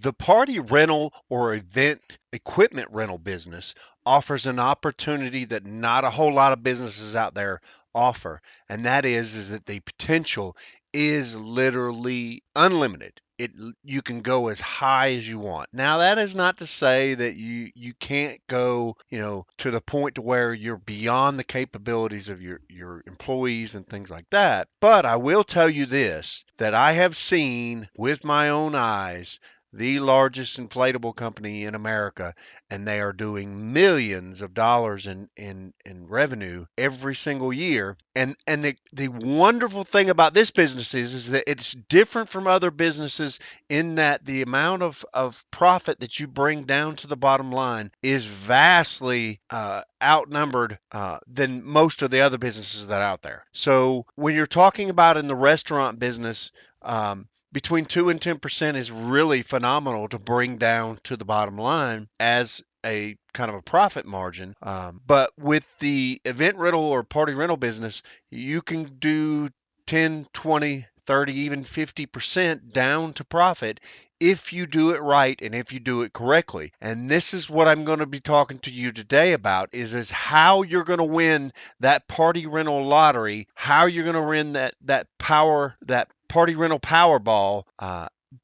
The party rental or event equipment rental business offers an opportunity that not a whole lot of businesses out there offer, and that is that the potential is literally unlimited. You can go as high as you want. Now that is not to say that you can't go, to the point to where you're beyond the capabilities of your employees and things like that. But I will tell you this, that I have seen with my own eyes the largest inflatable company in America, and they are doing millions of dollars in revenue every single year. And the wonderful thing about this business is that it's different from other businesses in that the amount of profit that you bring down to the bottom line is vastly outnumbered than most of the other businesses that are out there. So when you're talking about in the restaurant business, between 2 and 10% is really phenomenal to bring down to the bottom line as a kind of a profit margin. But with the event rental or party rental business, you can do 10, 20, 30, even 50% down to profit if you do it right and if you do it correctly. And this is what I'm going to be talking to you today about is how you're going to win that party rental lottery, how you're going to win that party rental Powerball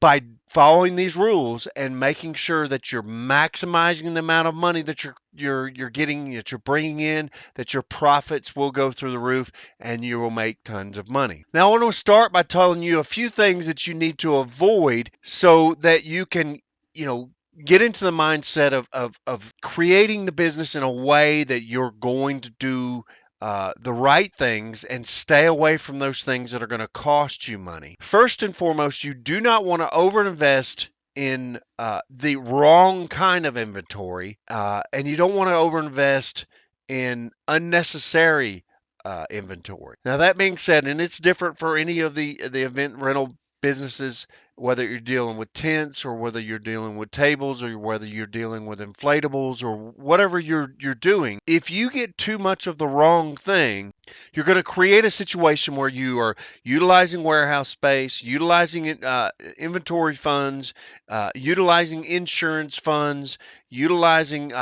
by following these rules and making sure that you're maximizing the amount of money that you're getting, that you're bringing in, that your profits will go through the roof, and you will make tons of money. Now, I want to start by telling you a few things that you need to avoid so that you can, get into the mindset of creating the business in a way that you're going to do the right things and stay away from those things that are going to cost you money. First and foremost, you do not want to overinvest in the wrong kind of inventory, and you don't want to overinvest in unnecessary inventory. Now, that being said, and it's different for any of the event rental businesses, whether you're dealing with tents or whether you're dealing with tables or whether you're dealing with inflatables or whatever you're doing. If you get too much of the wrong thing, you're going to create a situation where you are utilizing warehouse space, utilizing inventory funds, utilizing insurance funds, utilizing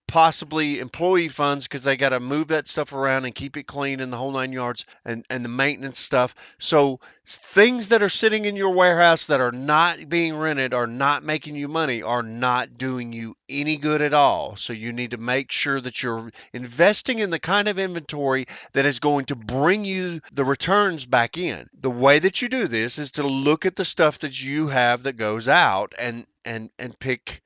possibly employee funds because they got to move that stuff around and keep it clean and the whole 9 yards, and the maintenance stuff. So things that are sitting in your warehouse that are not being rented, are not making you money, are not doing you any good at all. So you need to make sure that you're investing in the kind of inventory that is going to bring you the returns back in. The way that you do this is to look at the stuff that you have that goes out and pick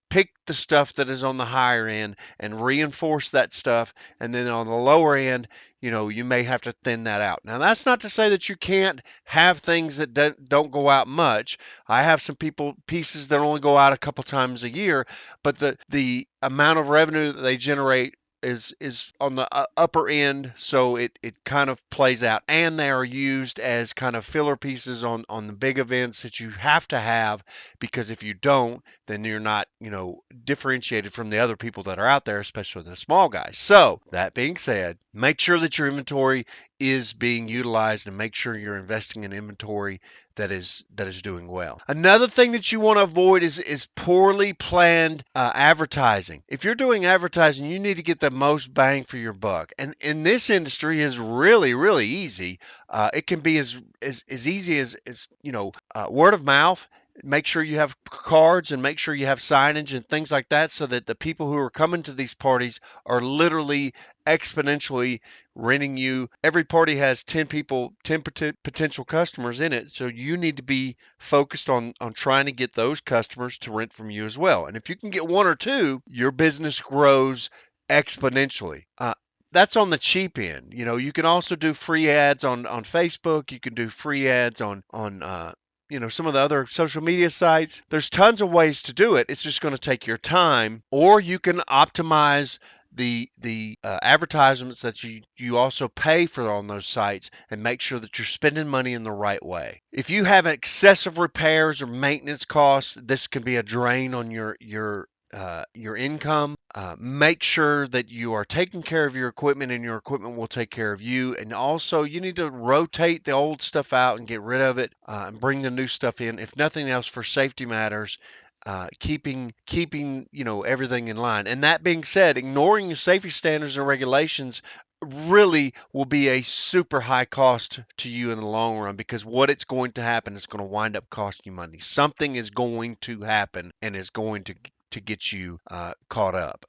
the stuff that is on the higher end and reinforce that stuff, and then on the lower end, you may have to thin that out. Now, that's not to say that you can't have things that don't go out much. I have some pieces that only go out a couple times a year, but the amount of revenue that they generate is on the upper end, so it kind of plays out, and they are used as kind of filler pieces on the big events that you have to have, because if you don't, then you're not differentiated from the other people that are out there, especially the small guys. So that being said, make sure that your inventory is being utilized and make sure you're investing in inventory that is doing well. Another thing that you want to avoid is poorly planned advertising. If you're doing advertising, you need to get the most bang for your buck. And in this industry is really, really easy. It can be as easy as word of mouth. Make sure you have cards and make sure you have signage and things like that, so that the people who are coming to these parties are literally exponentially renting you. Every party has 10 people, 10 potential customers in it. So you need to be focused on trying to get those customers to rent from you as well. And if you can get one or two, your business grows exponentially. That's on the cheap end. You can also do free ads on Facebook. You can do free ads on some of the other social media sites. There's tons of ways to do it. It's just going to take your time, or you can optimize the advertisements that you also pay for on those sites and make sure that you're spending money in the right way. If you have excessive repairs or maintenance costs, this can be a drain on your income. Make sure that you are taking care of your equipment and your equipment will take care of you. And also, you need to rotate the old stuff out and get rid of it and bring the new stuff in, if nothing else for safety matters. keeping everything in line. And that being said, ignoring your safety standards and regulations really will be a super high cost to you in the long run, because what it's going to happen is going to wind up costing you money. Something is going to happen and is going to get you caught up.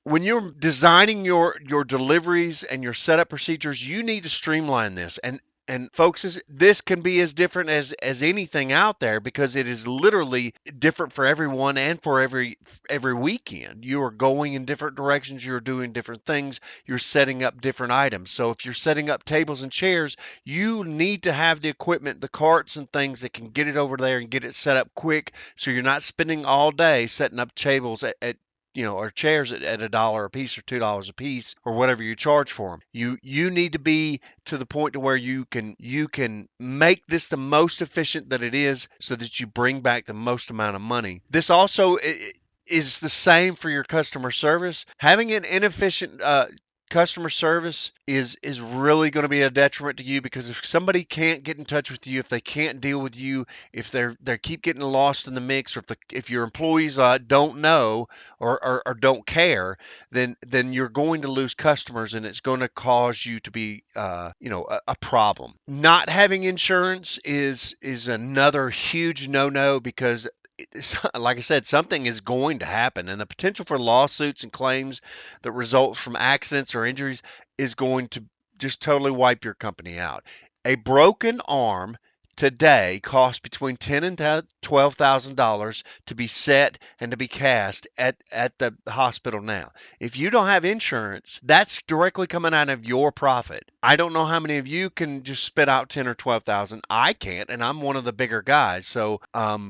When you're designing your deliveries and your setup procedures, you need to streamline this. And folks, this can be as different as anything out there, because it is literally different for everyone and for every weekend. You are going in different directions. You're doing different things. You're setting up different items. So if you're setting up tables and chairs, you need to have the equipment, the carts and things that can get it over there and get it set up quick. So you're not spending all day setting up tables at or chairs at $1 a piece or $2 a piece or whatever you charge for them. You need to be to the point to where you can make this the most efficient that it is, so that you bring back the most amount of money. This also is the same for your customer service. Having an inefficient customer service is really going to be a detriment to you, because if somebody can't get in touch with you, if they can't deal with you, if they keep getting lost in the mix, or if your employees don't know or don't care, then you're going to lose customers, and it's going to cause you to be a problem. Not having insurance is another huge no-no, because like I said, something is going to happen, and the potential for lawsuits and claims that result from accidents or injuries is going to just totally wipe your company out. A broken arm today costs between $10,000 and $12,000 to be set and to be cast at the hospital now. If you don't have insurance, that's directly coming out of your profit. I don't know how many of you can just spit out 10 or 12,000. I can't, and I'm one of the bigger guys. So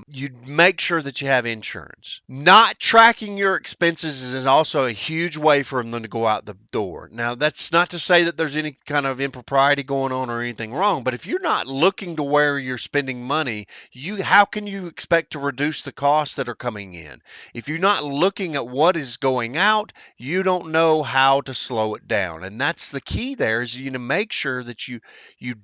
you make sure that you have insurance. Not tracking your expenses is also a huge way for them to go out the door. Now, that's not to say that there's any kind of impropriety going on or anything wrong, but if you're not looking to where you're spending money, how can you expect to reduce the costs that are coming in? If you're not looking at what is going out, you don't know how to slow it down. And that's the key there, is you need to make sure that you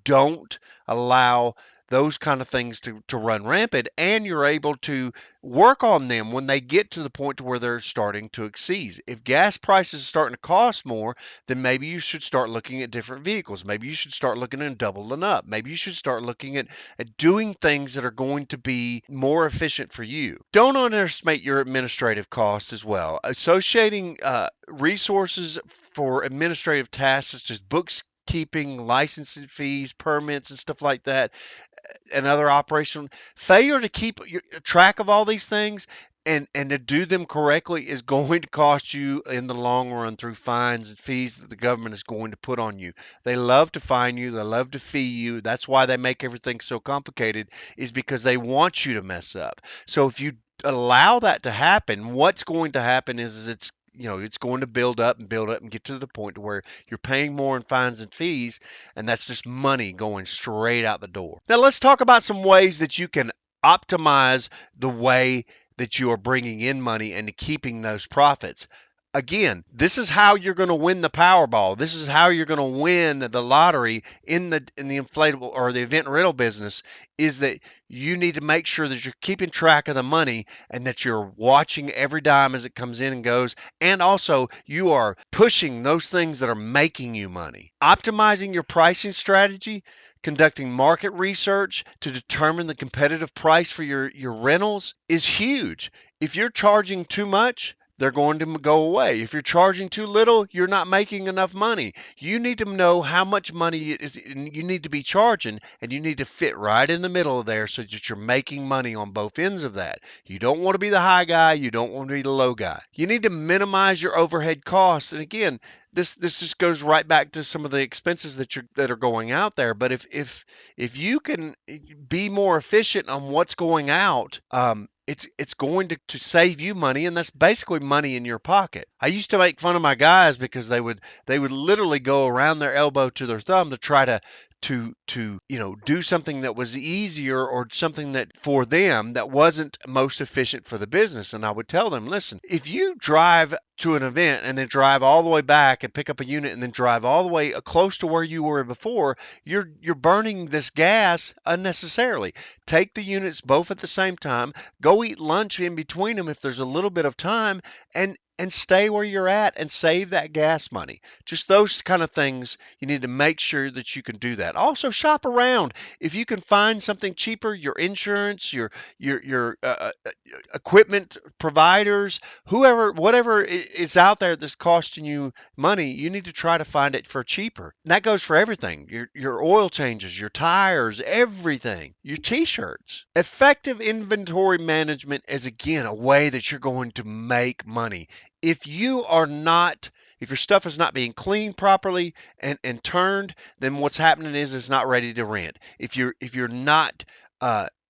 don't allow those kind of things to run rampant, and you're able to work on them when they get to the point to where they're starting to exceed. If gas prices are starting to cost more, then maybe you should start looking at different vehicles. Maybe you should start looking at doubling up. Maybe you should start looking at doing things that are going to be more efficient for you. Don't underestimate your administrative costs as well. Associating resources for administrative tasks such as books, keeping, licensing fees, permits, and stuff like that, and other operational failure to keep track of all these things and to do them correctly is going to cost you in the long run through fines and fees that the government is going to put on you. They love to fine you, they love to fee you. That's why they make everything so complicated, is because they want you to mess up. So if you allow that to happen, what's going to happen is it's going to build up and build up and get to the point to where you're paying more in fines and fees, and that's just money going straight out the door. Now let's talk about some ways that you can optimize the way that you are bringing in money and keeping those profits. Again, this is how you're going to win the Powerball. This is how you're going to win the lottery in the inflatable or the event rental business, is that you need to make sure that you're keeping track of the money and that you're watching every dime as it comes in and goes, and also you are pushing those things that are making you money. Optimizing your pricing strategy, conducting market research to determine the competitive price for your rentals is huge. If you're charging too much, they're going to go away. If you're charging too little, you're not making enough money. You need to know how much money you need to be charging, and you need to fit right in the middle of there so that you're making money on both ends of that. You don't want to be the high guy. You don't want to be the low guy. You need to minimize your overhead costs. And again, this just goes right back to some of the expenses that are going out there. But if you can be more efficient on what's going out, it's going to save you money, and that's basically money in your pocket. I used to make fun of my guys because they would literally go around their elbow to their thumb to try to to do something that was easier or something that for them that wasn't most efficient for the business. And I would tell them, listen, if you drive to an event and then drive all the way back and pick up a unit and then drive all the way close to where you were before, you're burning this gas unnecessarily. Take the units both at the same time, go eat lunch in between them if there's a little bit of time, and stay where you're at and save that gas money. Just those kind of things, you need to make sure that you can do that. Also, shop around. If you can find something cheaper, your insurance, your equipment providers, whoever, whatever is out there that's costing you money, you need to try to find it for cheaper. And that goes for everything. Your oil changes, your tires, everything. Your t-shirts. Effective inventory management is again a way that you're going to make money. If you are not if your stuff is not being cleaned properly and turned, then what's happening is it's not ready to rent. If you're not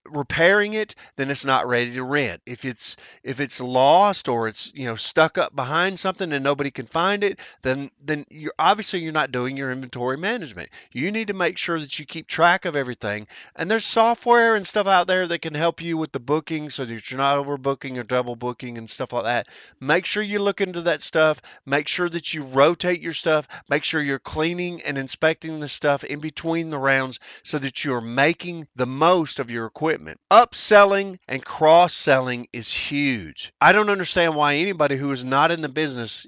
repairing it, then it's not ready to rent. If it's lost or it's stuck up behind something and nobody can find it, then you're not doing your inventory management. You need to make sure that you keep track of everything. And there's software and stuff out there that can help you with the booking so that you're not overbooking or double booking and stuff like that. Make sure you look into that stuff. Make sure that you rotate your stuff. Make sure you're cleaning and inspecting the stuff in between the rounds so that you're making the most of your equipment. Upselling and cross-selling is huge. I don't understand why anybody who is not in the business,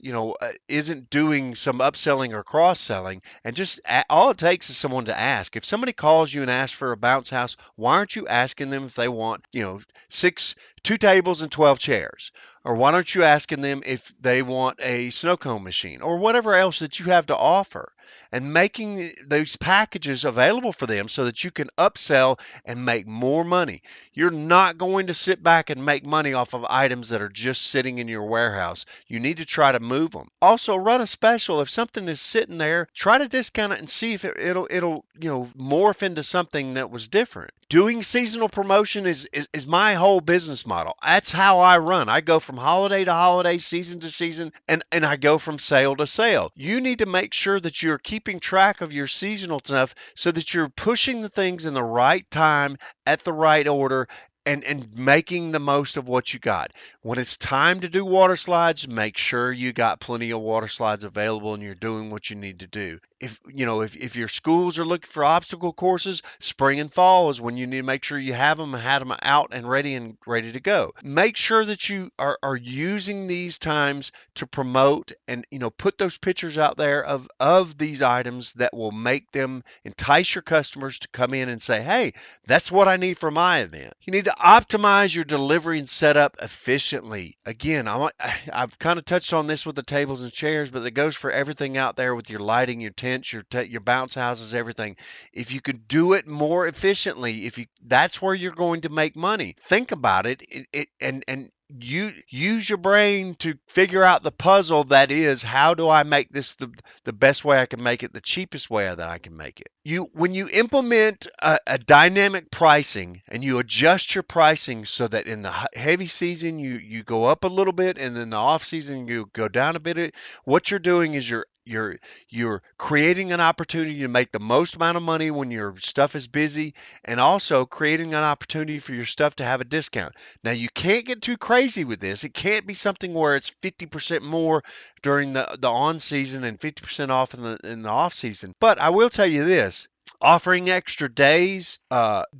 isn't doing some upselling or cross-selling. And just all it takes is someone to ask. If somebody calls you and asks for a bounce house, why aren't you asking them if they want, two tables and 12 chairs? Or why aren't you asking them if they want a snow cone machine or whatever else that you have to offer, and making those packages available for them so that you can upsell and make more money. You're not going to sit back and make money off of items that are just sitting in your warehouse. You need to try to move them. Also, run a special. If something is sitting there, try to discount it and see if it'll morph into something that was different. Doing seasonal promotion is my whole business model. That's how I run. I go from holiday to holiday, season to season, and I go from sale to sale. You need to make sure that you're keeping track of your seasonal stuff so that you're pushing the things in the right time at the right order and making the most of what you got. When it's time to do water slides, make sure you got plenty of water slides available and you're doing what you need to do. If your schools are looking for obstacle courses, spring and fall is when you need to make sure you have them out and ready to go. Make sure that you are using these times to promote and put those pictures out there of these items that will make them entice your customers to come in and say, hey, that's what I need for my event. You need to optimize your delivery and setup efficiently. Again, I've kind of touched on this with the tables and chairs, but it goes for everything out there with your lighting, your tents, your bounce houses, everything. If you could do it more efficiently, that's where you're going to make money. Think about it, and you use your brain to figure out the puzzle that is, how do I make this the best way I can make it, the cheapest way that I can make it. When you implement a dynamic pricing and you adjust your pricing so that in the heavy season you go up a little bit and in the off season you go down a bit, what you're doing is you're creating an opportunity to make the most amount of money when your stuff is busy, and also creating an opportunity for your stuff to have a discount. Now, you can't get too crazy with this. It can't be something where it's 50% more during the on season and 50% off in the off season. But I will tell you this. Offering extra days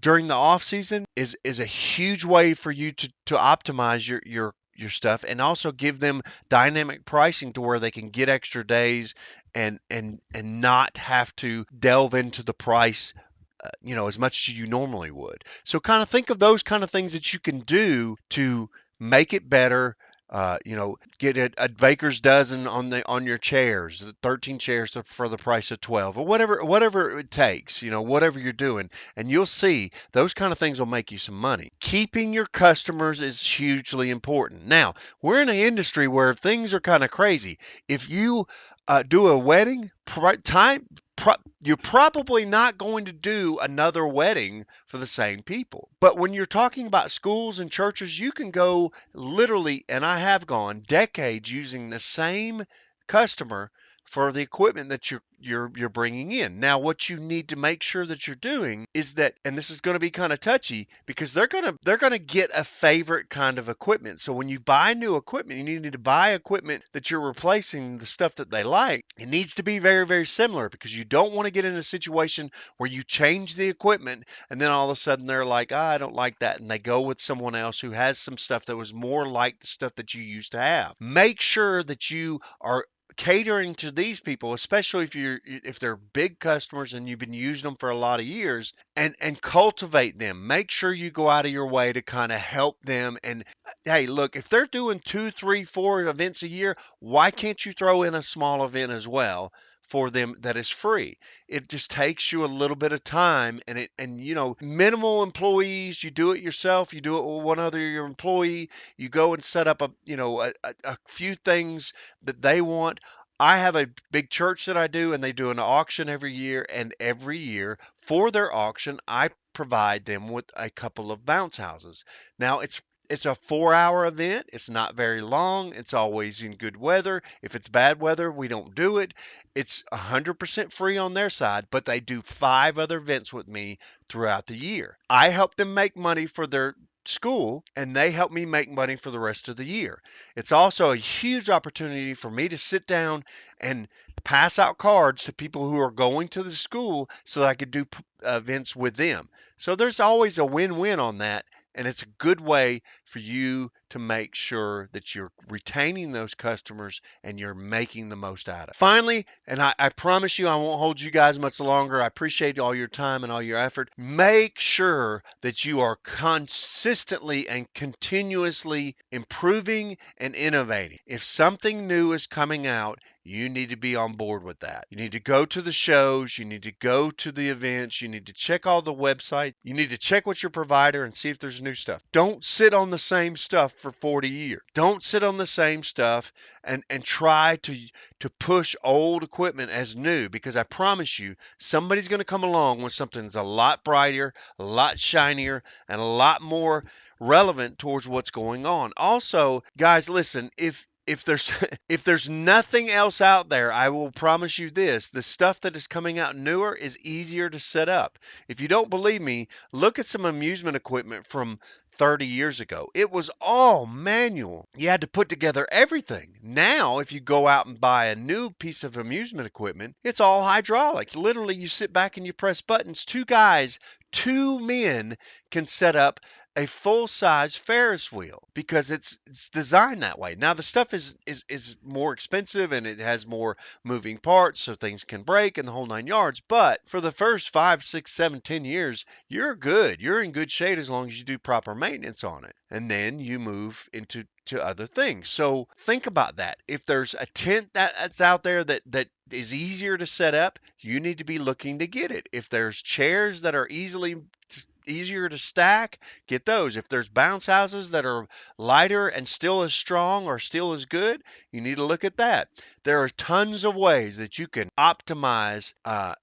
during the off season is a huge way for you to optimize your stuff, and also give them dynamic pricing to where they can get extra days and not have to delve into the price as much as you normally would. So kind of think of those kind of things that you can do to make it better. Get a baker's dozen on your chairs, 13 chairs for the price of 12, or whatever it takes, whatever you're doing, and you'll see those kind of things will make you some money. Keeping your customers is hugely important. Now, we're in an industry where things are kind of crazy. If you do a wedding, you're probably not going to do another wedding for the same people. But when you're talking about schools and churches, you can go literally, and I have gone decades using the same customer for the equipment that you're bringing in. Now, what you need to make sure that you're doing is that, and this is going to be kind of touchy because they're going to get a favorite kind of equipment. So when you buy new equipment, you need to buy equipment that you're replacing the stuff that they like. It needs to be very, very similar because you don't want to get in a situation where you change the equipment and then all of a sudden they're like, I don't like that. And they go with someone else who has some stuff that was more like the stuff that you used to have. Make sure that you are catering to these people, especially if they're big customers and you've been using them for a lot of years, and cultivate them. Make sure you go out of your way to kind of help them. And hey, look, if they're doing 2, 3, 4 events a year, why can't you throw in a small event as well for them that is free? It just takes you a little bit of time, and minimal employees. You do it yourself. You do it with one other your employee. You go and set up a few things that they want. I have a big church that I do, and they do an auction every year. And every year for their auction, I provide them with a couple of bounce houses. Now it's a 4-hour event. It's not very long. It's always in good weather. If it's bad weather, we don't do it. It's 100% free on their side, but they do 5 other events with me throughout the year. I help them make money for their school, and they help me make money for the rest of the year. It's also a huge opportunity for me to sit down and pass out cards to people who are going to the school so that I could do events with them. So there's always a win-win on that. And it's a good way for you to make sure that you're retaining those customers and you're making the most out of it. Finally, and I promise you I won't hold you guys much longer. I appreciate all your time and all your effort. Make sure that you are consistently and continuously improving and innovating. If something new is coming out, you need to be on board with that. You need to go to the shows. You need to go to the events. You need to check all the websites. You need to check with your provider and see if there's new stuff. Don't sit on the same stuff for 40 years. Don't sit on the same stuff and try to push old equipment as new, because I promise you, somebody's going to come along with something that's a lot brighter, a lot shinier, and a lot more relevant towards what's going on. Also, guys, listen, if there's if there's nothing else out there, I will promise you this: the stuff that is coming out newer is easier to set up. If you don't believe me, look at some amusement equipment from 30 years ago. It was all manual. You had to put together everything. Now, if you go out and buy a new piece of amusement equipment, it's all hydraulic. Literally, you sit back and you press buttons. Two men can set up a full-size Ferris wheel because it's designed that way. Now the stuff is more expensive and it has more moving parts, so things can break and the whole 9 yards. But for the first 5, 6, 7, 10 years, you're good. You're in good shape as long as you do proper maintenance on it, and then you move into to other things. So think about that. If there's a tent that's out there that is easier to set up, you need to be looking to get it. If there's chairs that are easier to stack, get those. If there's bounce houses that are lighter and still as strong or still as good, you need to look at that. There are tons of ways that you can optimize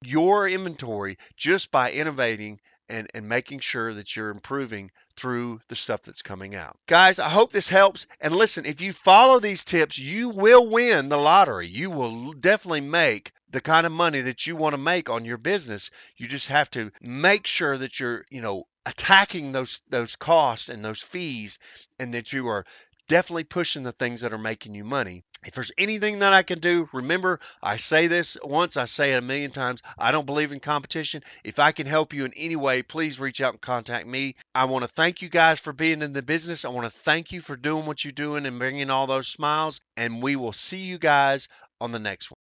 your inventory just by innovating and making sure that you're improving through the stuff that's coming out. Guys, I hope this helps. And listen, if you follow these tips, you will win the lottery. You will definitely make the kind of money that you want to make on your business. You just have to make sure that you're, attacking those costs and those fees, and that you are definitely pushing the things that are making you money. If there's anything that I can do, remember, I say this once, I say it a million times. I don't believe in competition. If I can help you in any way, please reach out and contact me. I want to thank you guys for being in the business. I want to thank you for doing what you're doing and bringing all those smiles. And we will see you guys on the next one.